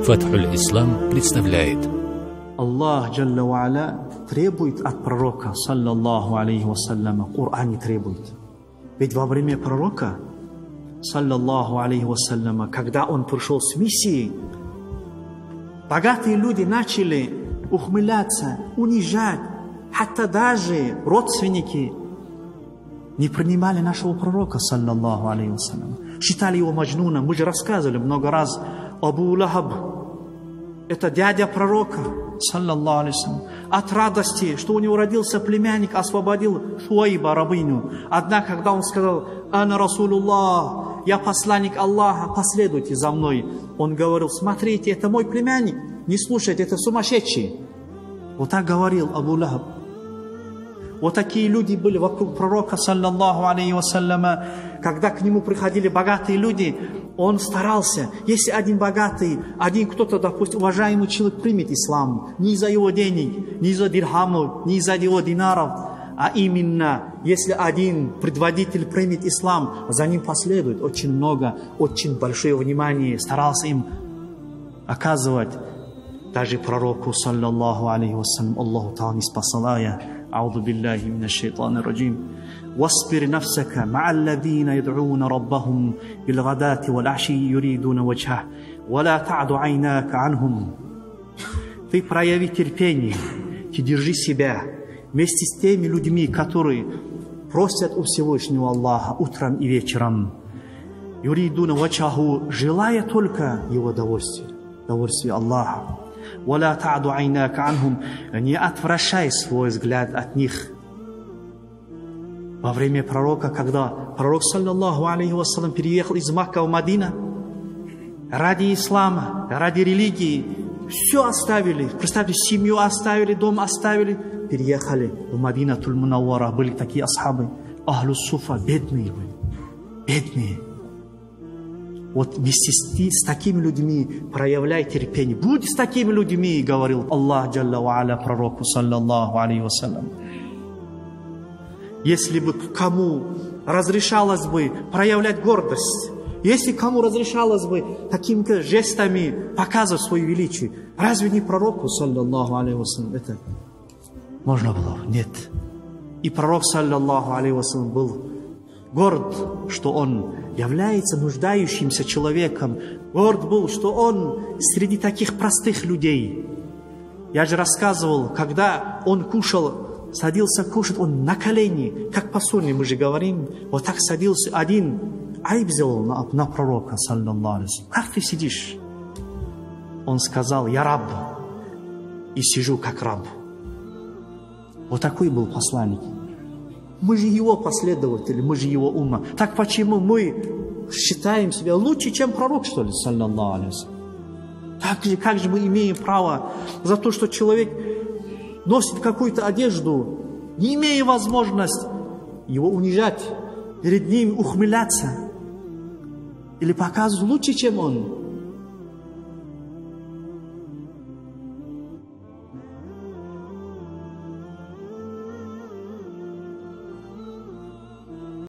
Фатхуль Ислам представляет. Аллах Джалла ва Аля требует от пророка, саллаллаху алейхи вассаляма, в Коране требует. Ведь во время пророка, саллаллаху алейхи вассаляма, когда он пришел с миссией, богатые люди начали ухмыляться, унижать, хотя даже родственники не принимали нашего пророка, саллаллаху алейхи вассаляма. Считали его маджнуном. Мы же рассказывали много раз. Абу Лахаб, это дядя пророка, саллаллаху алейхи вассалям, от радости, что у него родился племянник, освободил Суайба, рабыню. Однако, когда он сказал: «Ана Расулуллах, я посланник Аллаха, последуйте за мной», он говорил: «Смотрите, это мой племянник, не слушайте, это сумасшедший». Вот так говорил Абу Лахаб. Вот такие люди были вокруг пророка, саллаллаху алейхи вассаляма. Когда к нему приходили богатые люди, он старался. Если один богатый, один кто-то, допустим, уважаемый человек примет ислам, не из-за его денег, не из-за дирхамов, не из-за его динаров, а именно, если один предводитель примет ислам, за ним последует очень много, очень большое внимание, старался им оказывать. Даже пророку, саллаллаху алейхи вассалям, Аллаху та'ala не спасалая. أعوذ بالله من الشيطان الرجيم واصبر نفسك مع الذين يدعون ربهم بالغداة والعشي يريدون وجهه ولا تعد عيناك عنهم. Ты прояви терпение, ты держи себя вместе с теми людьми, которые просят у Всевышнего Аллаха утром и вечером. يريدون وجهه, желая только его довольствие Аллаха. وَلَا تَعْدُ عَيْنَاكَ عَنْهُمْ, не отвращай свой взгляд от них. Во время пророка, когда пророк, саллаллаху алейхи вассалям, переехал из Макка в Мадину, ради ислама, ради религии, все оставили. Представьте, семью оставили, дом оставили, переехали в Мадинатуль Мунаввара. Были такие асхабы, ахлю суфа, бедные были, бедные. Вот вместе с такими людьми проявляй терпение. Будь с такими людьми, говорил Аллах Джалла ва Аля пророку, саллаллаху алейхи вассалям. Если бы кому разрешалось бы проявлять гордость, если кому разрешалось бы такими жестами показывать свое величие, разве не пророку, саллаллаху алейхи вассалям, это можно было? Нет. И пророк, саллаллаху алейхи вассалям, был горд, что он является нуждающимся человеком. Горд был, что он среди таких простых людей. Я же рассказывал, когда он кушал, садился кушать, он на колени, как по сунне мы же говорим, вот так садился. Один айб взял на пророка, саллаллаху алейхи. Как ты сидишь? Он сказал: я раб, и сижу как раб. Вот такой был посланник. Мы же его последователи, мы же его умма. Так почему мы считаем себя лучше, чем пророк, что ли, саллаллаху алейхи? Как же мы имеем право за то, что человек носит какую-то одежду, не имея возможности его унижать, перед ним ухмыляться или показывать лучше, чем он?